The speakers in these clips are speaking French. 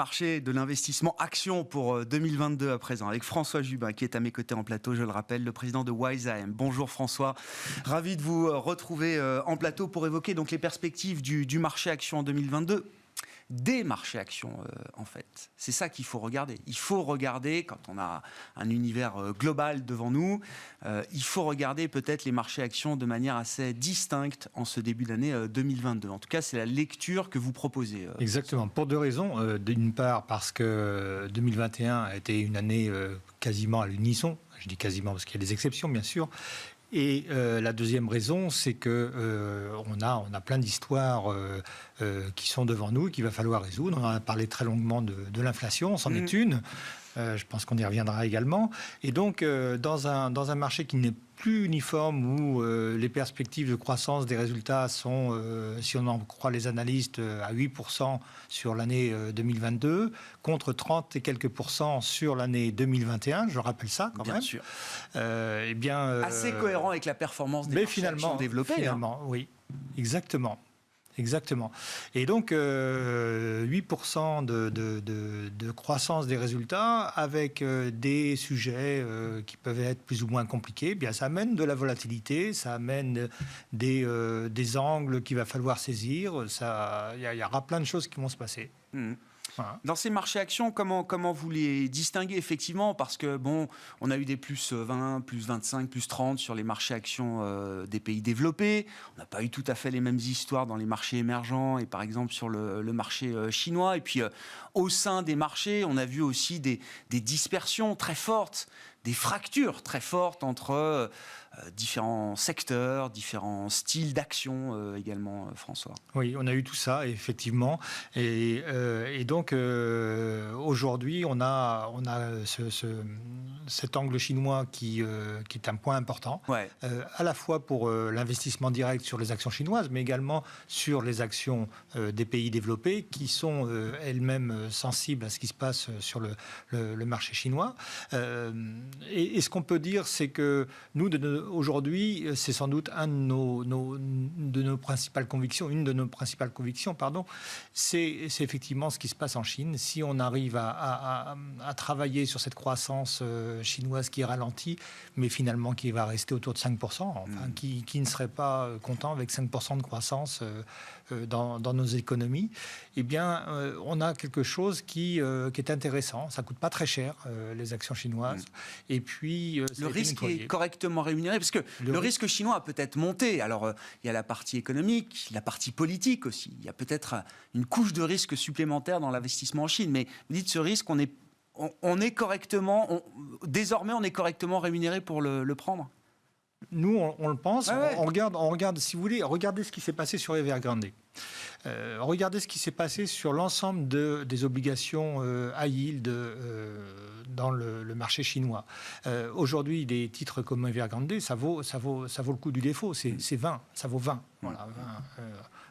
marché de l'investissement action pour 2022 à présent, avec François Jubin qui est à mes côtés en plateau, je le rappelle, le président de WiseAM. Bonjour François, ravi de vous retrouver en plateau pour évoquer donc les perspectives du marché action en 2022. Des marchés actions, en fait. C'est ça qu'il faut regarder. Il faut regarder, quand on a un univers global devant nous, il faut regarder peut-être les marchés actions de manière assez distincte en ce début d'année 2022. En tout cas, c'est la lecture que vous proposez. Exactement, pour deux raisons. D'une part, parce que 2021 a été une année quasiment à l'unisson. Je dis quasiment parce qu'il y a des exceptions, bien sûr. Et la deuxième raison, c'est que on a plein d'histoires qui sont devant nous, qu'il va falloir résoudre. On en a parlé très longuement de l'inflation, c'en est une. Je pense qu'on y reviendra également. Et donc, dans un marché qui n'est plus uniforme, où les perspectives de croissance des résultats sont, si on en croit les analystes, à 8% sur l'année 2022, contre 30 et quelques pourcents sur l'année 2021, je rappelle ça quand même. Bien sûr. Eh bien, assez cohérent avec la performance des marchés actions développés. Finalement, oui, exactement. Exactement. Et donc, 8% de croissance des résultats avec des sujets qui peuvent être plus ou moins compliqués, eh bien, ça amène de la volatilité, ça amène des angles qu'il va falloir saisir. Il y aura plein de choses qui vont se passer. Voilà. Dans ces marchés actions, comment vous les distinguez effectivement? Parce que bon, on a eu des plus 20, plus 25, plus 30 sur les marchés actions des pays développés. On n'a pas eu tout à fait les mêmes histoires dans les marchés émergents et par exemple sur le marché chinois. Et puis au sein des marchés, on a vu aussi des dispersions très fortes, des fractures très fortes entre différents secteurs, différents styles d'action également, François. Oui, on a eu tout ça, effectivement. Et donc, aujourd'hui, on a cet angle chinois qui est un point important, ouais. À la fois pour l'investissement direct sur les actions chinoises, mais également sur les actions des pays développés qui sont elles-mêmes sensibles à ce qui se passe sur le marché chinois. Et ce qu'on peut dire, c'est que nous, aujourd'hui, c'est sans doute une de nos principales convictions, c'est effectivement ce qui se passe en Chine. Si on arrive à travailler sur cette croissance chinoise qui ralentit, mais finalement qui va rester autour de 5%, qui ne serait pas content avec 5% de croissance dans nos économies, eh bien, on a quelque chose qui est intéressant. Ça ne coûte pas très cher, les actions chinoises. Et puis, le risque est correctement rémunéré, parce que le risque chinois a peut-être monté. Alors, il y a la partie économique, la partie politique aussi. Il y a peut-être une couche de risque supplémentaire dans l'investissement en Chine. Mais vous dites, ce risque, désormais, on est correctement rémunéré pour le prendre? Nous, on le pense. Ouais. On regarde, si vous voulez, regardez ce qui s'est passé sur Evergrande. Regardez ce qui s'est passé sur l'ensemble des obligations high yield dans le marché chinois. Aujourd'hui, des titres comme Evergrande, ça vaut le coup du défaut. C'est 20, ça vaut 20. Voilà, 20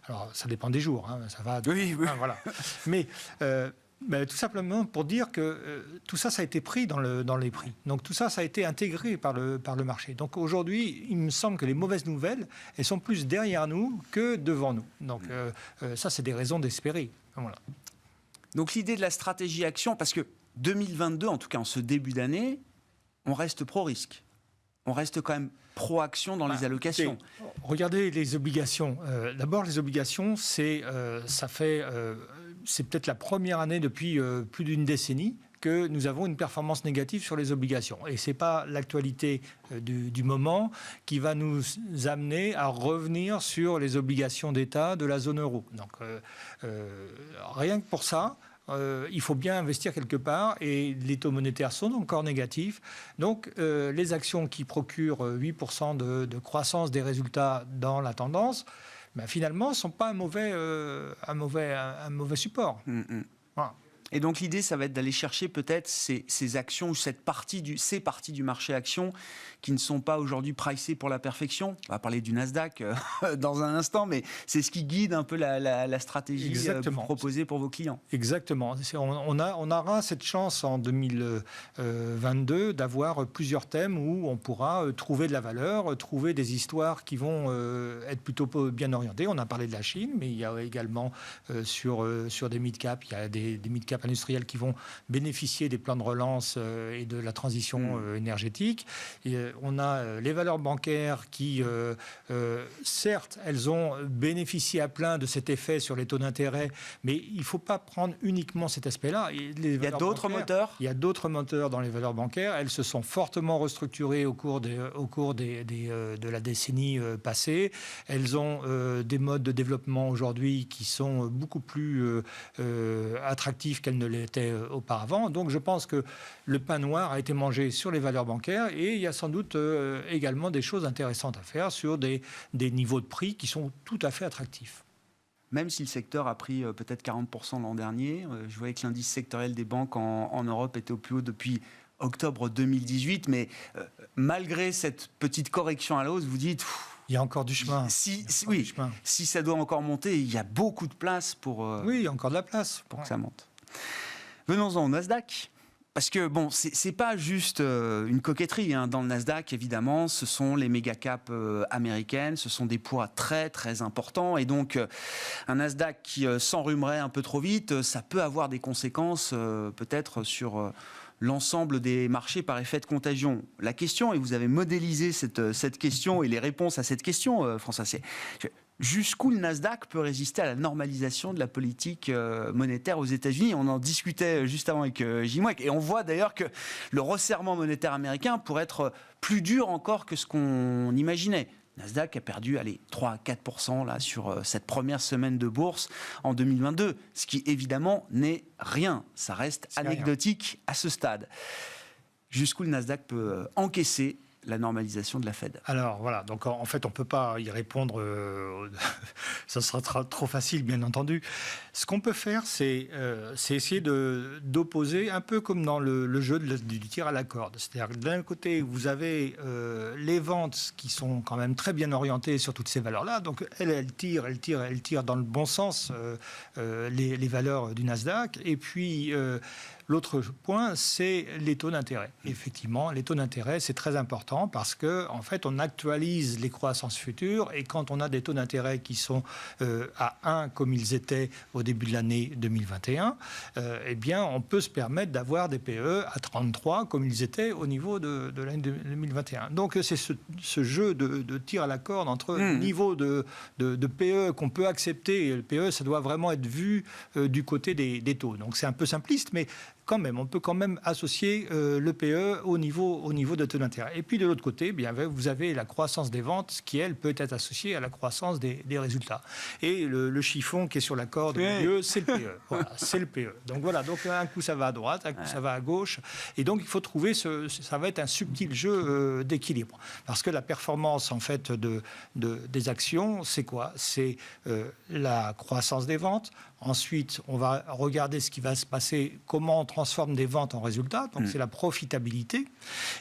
alors, ça dépend des jours. Ça va. Oui. Voilà. Mais tout simplement pour dire que tout ça, ça a été pris dans les prix. Donc tout ça, ça a été intégré par le marché. Donc aujourd'hui, il me semble que les mauvaises nouvelles, elles sont plus derrière nous que devant nous. Donc ça, c'est des raisons d'espérer. Voilà. Donc l'idée de la stratégie action, parce que 2022, en tout cas en ce début d'année, on reste pro-risque. On reste quand même pro-action dans les allocations. Regardez les obligations. D'abord, les obligations, c'est peut-être la première année depuis plus d'une décennie que nous avons une performance négative sur les obligations. Et ce n'est pas l'actualité du moment qui va nous amener à revenir sur les obligations d'État de la zone euro. Donc, rien que pour ça, il faut bien investir quelque part et les taux monétaires sont encore négatifs. Donc, les actions qui procurent 8% de croissance des résultats dans la tendance, finalement, ne sont pas un mauvais support. Voilà. Et donc l'idée, ça va être d'aller chercher peut-être ces actions ou ces parties du marché action qui ne sont pas aujourd'hui pricées pour la perfection. On va parler du Nasdaq dans un instant, mais c'est ce qui guide un peu la stratégie proposée pour vos clients. Exactement. On aura cette chance en 2022 d'avoir plusieurs thèmes où on pourra trouver de la valeur, trouver des histoires qui vont être plutôt bien orientées. On a parlé de la Chine, mais il y a également sur des mid-cap, il y a des mid-cap secteurs industriels qui vont bénéficier des plans de relance et de la transition énergétique. Et, on a les valeurs bancaires qui, certes, elles ont bénéficié à plein de cet effet sur les taux d'intérêt, mais il ne faut pas prendre uniquement cet aspect-là. Il y a d'autres moteurs ? Il y a d'autres moteurs dans les valeurs bancaires. Elles se sont fortement restructurées au cours de la décennie passée. Elles ont des modes de développement aujourd'hui qui sont beaucoup plus attractifs qu'elles ne l'étaient auparavant. Donc je pense que le pain noir a été mangé sur les valeurs bancaires et il y a sans doute également des choses intéressantes à faire sur des niveaux de prix qui sont tout à fait attractifs. Même si le secteur a pris peut-être 40% l'an dernier, je voyais que l'indice sectoriel des banques en Europe était au plus haut depuis octobre 2018, mais malgré cette petite correction à la hausse, vous dites... Il y a encore du chemin. Si ça doit encore monter, il y a beaucoup de place pour... oui, il y a encore de la place. Pour que ça monte. Venons-en au Nasdaq. Parce que, bon, c'est pas juste une coquetterie. Hein. Dans le Nasdaq, évidemment, ce sont les méga-caps américaines, ce sont des poids très, très importants. Et donc, un Nasdaq qui s'enrhumerait un peu trop vite, ça peut avoir des conséquences peut-être sur l'ensemble des marchés par effet de contagion. La question, et vous avez modélisé cette question et les réponses à cette question, François, c'est... Jusqu'où le Nasdaq peut résister à la normalisation de la politique monétaire aux États-Unis ? On en discutait juste avant avec Jim Wack. Et on voit d'ailleurs que le resserrement monétaire américain pourrait être plus dur encore que ce qu'on imaginait. Le Nasdaq a perdu 3 à 4% là, sur cette première semaine de bourse en 2022, ce qui évidemment n'est rien. Ça reste anecdotique à ce stade. Jusqu'où le Nasdaq peut encaisser la normalisation de la Fed. Alors voilà, donc en fait on ne peut pas y répondre, ça sera trop facile bien entendu. Ce qu'on peut faire, c'est essayer d'opposer, un peu comme dans le jeu du tir à la corde. C'est-à-dire que d'un côté, vous avez les ventes qui sont quand même très bien orientées sur toutes ces valeurs-là, donc elles tirent dans le bon sens les valeurs du Nasdaq, et puis... L'autre point, c'est les taux d'intérêt. Effectivement, les taux d'intérêt, c'est très important parce que, en fait, on actualise les croissances futures et quand on a des taux d'intérêt qui sont à 1 comme ils étaient au début de l'année 2021, eh bien, on peut se permettre d'avoir des PE à 33 comme ils étaient au niveau de l'année 2021. Donc, c'est ce jeu de tir à la corde entre le niveau de PE qu'on peut accepter et le PE, ça doit vraiment être vu du côté des taux. Donc, c'est un peu simpliste, mais quand même, on peut quand même associer le PE au niveau de taux d'intérêt. Et puis de l'autre côté, bien, vous avez la croissance des ventes qui, elle, peut être associée à la croissance des résultats. Et le chiffon qui est sur la corde au milieu, c'est le PE. Voilà, c'est le PE. Donc voilà, donc un coup ça va à droite, un coup ça va à gauche. Et donc il faut trouver, ça va être un subtil jeu d'équilibre. Parce que la performance, en fait, des actions, c'est quoi ? C'est la croissance des ventes. Ensuite, on va regarder ce qui va se passer, comment on transforme des ventes en résultats. Donc, c'est la profitabilité.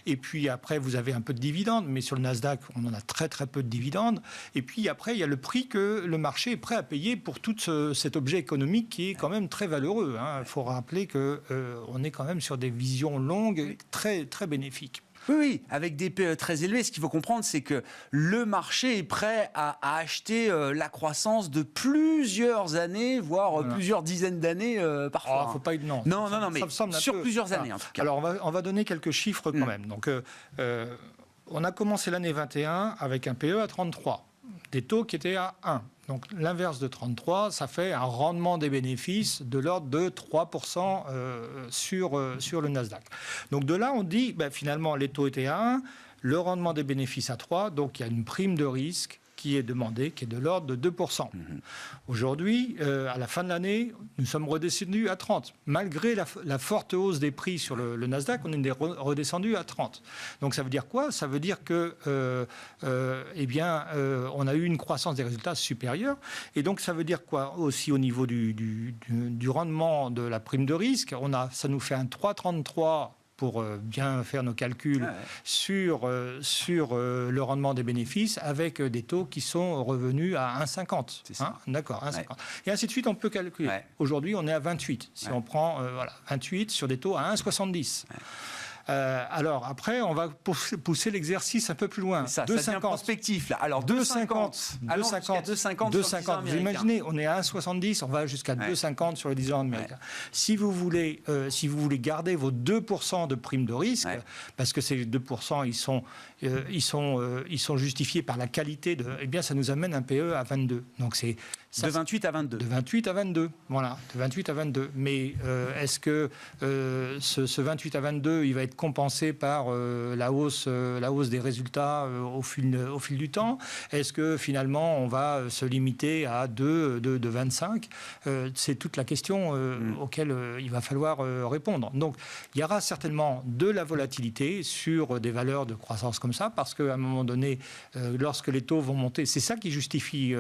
Et puis, après, vous avez un peu de dividendes. Mais sur le Nasdaq, on en a très, très peu de dividendes. Et puis, après, il y a le prix que le marché est prêt à payer pour tout cet objet économique qui est quand même très valeureux. Il faut rappeler qu'on est quand même sur des visions longues, très, très bénéfiques. Oui, avec des PE très élevés. Ce qu'il faut comprendre, c'est que le marché est prêt à acheter la croissance de plusieurs années, voire plusieurs dizaines d'années parfois. Faut pas être non, mais sur plusieurs années en tout cas. Alors on va donner quelques chiffres quand même. Donc on a commencé l'année 21 avec un PE à 33, des taux qui étaient à 1. Donc l'inverse de 33, ça fait un rendement des bénéfices de l'ordre de 3% sur le Nasdaq. Donc de là, on dit, finalement, les taux étaient à 1, le rendement des bénéfices à 3, donc il y a une prime de risque qui est demandée, qui est de l'ordre de 2%. Aujourd'hui, à la fin de l'année, nous sommes redescendus à 30. Malgré la forte hausse des prix sur le Nasdaq, on est redescendu à 30. Donc ça veut dire quoi ? Ça veut dire que, on a eu une croissance des résultats supérieure. Et donc ça veut dire quoi ? Aussi au niveau du rendement de la prime de risque, ça nous fait un 3,33 pour bien faire nos calculs sur le rendement des bénéfices avec des taux qui sont revenus à 1,50. C'est ça. D'accord, 1,50. Et ainsi de suite, on peut calculer. Aujourd'hui, on est à 28. Si on prend 28 sur des taux à 1,70. Alors après, on va pousser l'exercice un peu plus loin. Ça devient prospectif là. Alors 2,50. 2,50. Vous imaginez, on est à 1,70, on va jusqu'à 2,50 sur les 10 ans américains. Si vous voulez garder vos 2% de prime de risque, parce que ces 2%, ils sont justifiés par la qualité eh bien, ça nous amène un PE à 22. Donc c'est de 28 à 22. De 28 à 22, voilà, de 28 à 22. Mais est-ce que ce 28 à 22, il va être compensé par la hausse des résultats au fil du temps? Est-ce que finalement, on va se limiter à 2 de 25? C'est toute la question auquel il va falloir répondre. Donc, il y aura certainement de la volatilité sur des valeurs de croissance comme ça, parce qu'à un moment donné, lorsque les taux vont monter, c'est ça qui justifie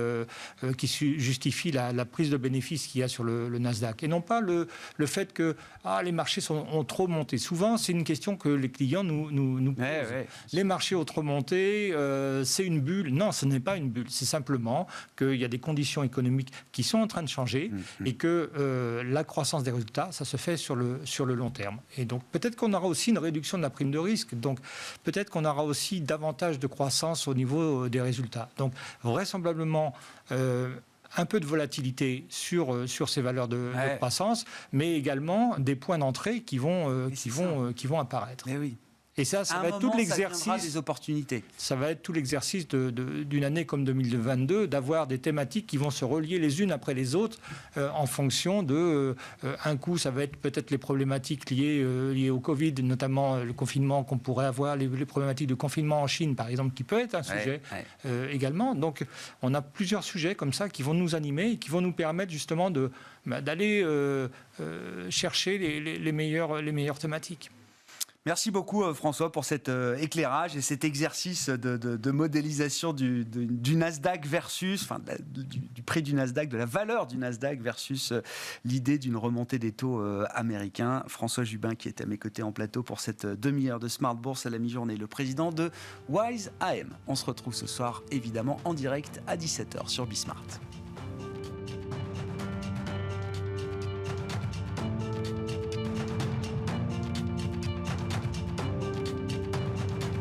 la prise de bénéfices qu'il y a sur le Nasdaq. Et non pas le fait que les marchés ont trop monté. Souvent, c'est une question que les clients nous posent. Les marchés ont trop monté, c'est une bulle. Non, ce n'est pas une bulle. C'est simplement qu'il y a des conditions économiques qui sont en train de changer et que la croissance des résultats, ça se fait sur le long terme. Et donc, peut-être qu'on aura aussi une réduction de la prime de risque. Donc, peut-être qu'on aura aussi davantage de croissance au niveau des résultats. Donc, vraisemblablement, un peu de volatilité sur ces valeurs de croissance, mais également des points d'entrée qui vont apparaître. Mais oui. Et ça va être tout l'exercice. Des opportunités. Ça va être tout l'exercice d'une année comme 2022, d'avoir des thématiques qui vont se relier les unes après les autres en fonction de. Un coup, ça va être peut-être les problématiques liées au Covid, notamment le confinement qu'on pourrait avoir, les problématiques de confinement en Chine, par exemple, qui peut être un sujet également. Donc, on a plusieurs sujets comme ça qui vont nous animer et qui vont nous permettre justement d'aller chercher les meilleures thématiques. Merci beaucoup François pour cet éclairage et cet exercice de modélisation du Nasdaq versus, du prix du Nasdaq, de la valeur du Nasdaq versus l'idée d'une remontée des taux américains. François Jubin qui est à mes côtés en plateau pour cette demi-heure de Smart Bourse à la mi-journée, le président de Wise AM. On se retrouve ce soir évidemment en direct à 17h sur Bismart.